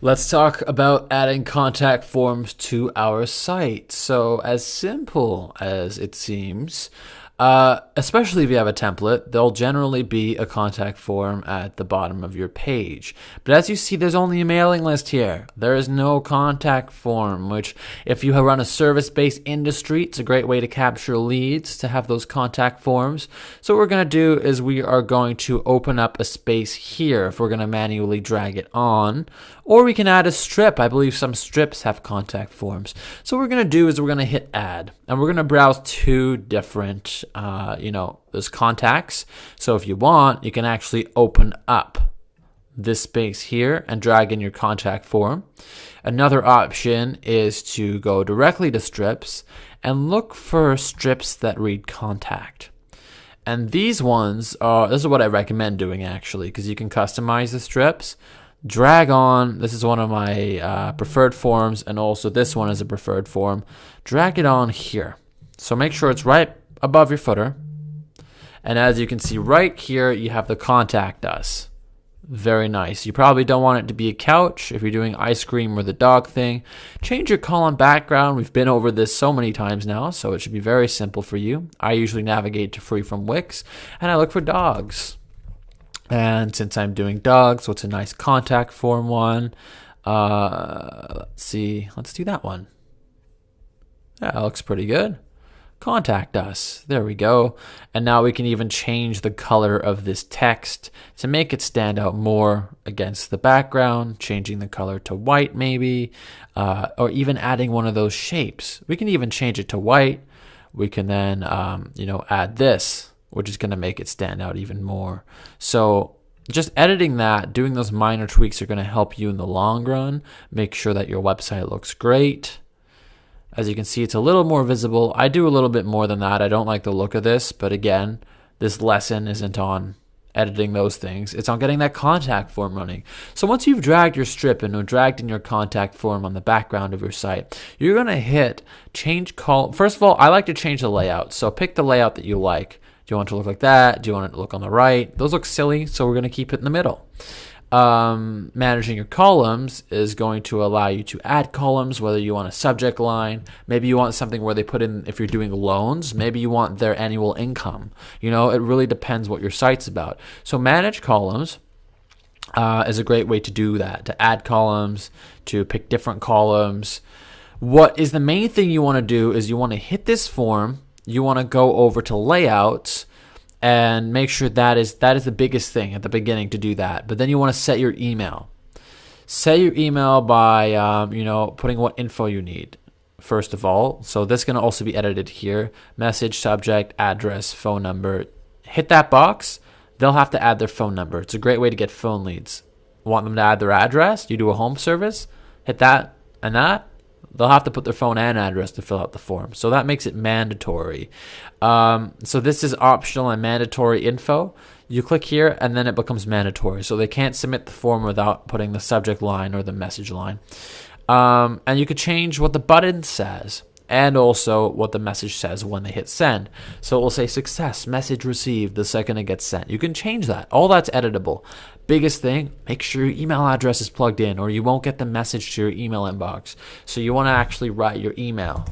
Let's talk about adding contact forms to our site. So, as simple as it seems, especially if you have a template, there'll generally be a contact form at the bottom of your page. But as you see, there's only a mailing list here. There is no contact form, which if you run a service-based industry, it's a great way to capture leads to have those contact forms. So what we're going to do is we are going to open up a space here if we're going to manually drag it on. Or we can add a strip. I believe some strips have contact forms. So what we're going to do is we're going to hit add. And we're going to browse two different, there's contacts. So if you want, you can actually open up this space here and drag in your contact form. Another option is to go directly to strips and look for strips that read contact. And these ones this is what I recommend doing actually, because you can customize the strips. Drag on, this is one of my preferred forms, and also this one is a preferred form. Drag it on here. So make sure it's right above your footer. And as you can see right here, you have the contact us. Very nice. You probably don't want it to be a couch if you're doing ice cream or the dog thing. Change your column background. We've been over this so many times now, so it should be very simple for you. I usually navigate to Free from Wix, and I look for dogs. And since I'm doing dogs, what's a nice contact form one? Let's see. Let's do that one. Yeah, that looks pretty good. Contact us. There we go. And now we can even change the color of this text to make it stand out more against the background, changing the color to white maybe, or even adding one of those shapes. We can even change it to white. We can then, add this, which is going to make it stand out even more. So just editing that, doing those minor tweaks are going to help you in the long run. Make sure that your website looks great. As you can see, it's a little more visible. I do a little bit more than that. I don't like the look of this, but again, this lesson isn't on editing those things. It's on getting that contact form running. So once you've dragged your strip and dragged in your contact form on the background of your site, you're going to hit change column. First of all, I like to change the layout. So pick the layout that you like. Do you want it to look like that? Do you want it to look on the right? Those look silly, so we're going to keep it in the middle. Managing your columns is going to allow you to add columns, whether you want a subject line. Maybe you want something where they put in, if you're doing loans, maybe you want their annual income. It really depends what your site's about. So manage columns is a great way to do that, to add columns, to pick different columns. What is the main thing you want to do is you want to hit this form. You want to go over to layouts and make sure that is the biggest thing at the beginning to do that. But then you want to set your email. Set your email by putting what info you need first of all. So this is going to also be edited here. Message, subject, address, phone number. Hit that box. They'll have to add their phone number. It's a great way to get phone leads. Want them to add their address? You do a home service. Hit that and that. They'll have to put their phone and address to fill out the form. So that makes it mandatory. So this is optional and mandatory info. You click here and then it becomes mandatory. So they can't submit the form without putting the subject line or the message line. And you could change what the button says and also what the message says when they hit send. So it will say success, message received the second it gets sent. You can change that. All that's editable. Biggest thing, make sure your email address is plugged in or you won't get the message to your email inbox. So you want to actually write your email.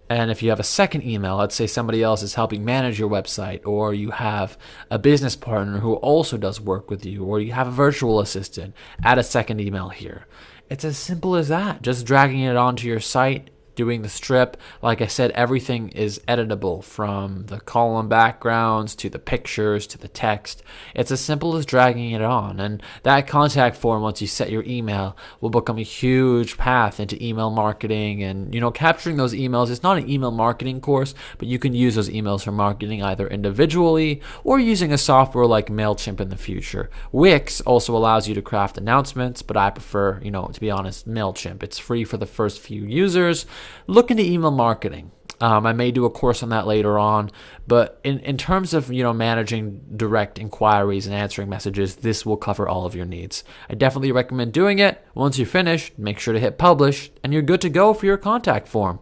And if you have a second email, let's say somebody else is helping manage your website, or you have a business partner who also does work with you, or you have a virtual assistant, add a second email here. It's as simple as that. Just dragging it onto your site, doing the strip. Like I said, everything is editable from the column backgrounds to the pictures to the text. It's as simple as dragging it on. And that contact form, once you set your email, will become a huge path into email marketing. And, capturing those emails, it's not an email marketing course, but you can use those emails for marketing either individually or using a software like MailChimp in the future. Wix also allows you to craft announcements, but I prefer, to be honest, MailChimp. It's free for the first few users. Look into email marketing. I may do a course on that later on, but in terms of managing direct inquiries and answering messages, this will cover all of your needs. I definitely recommend doing it. Once you finish, make sure to hit publish, and you're good to go for your contact form.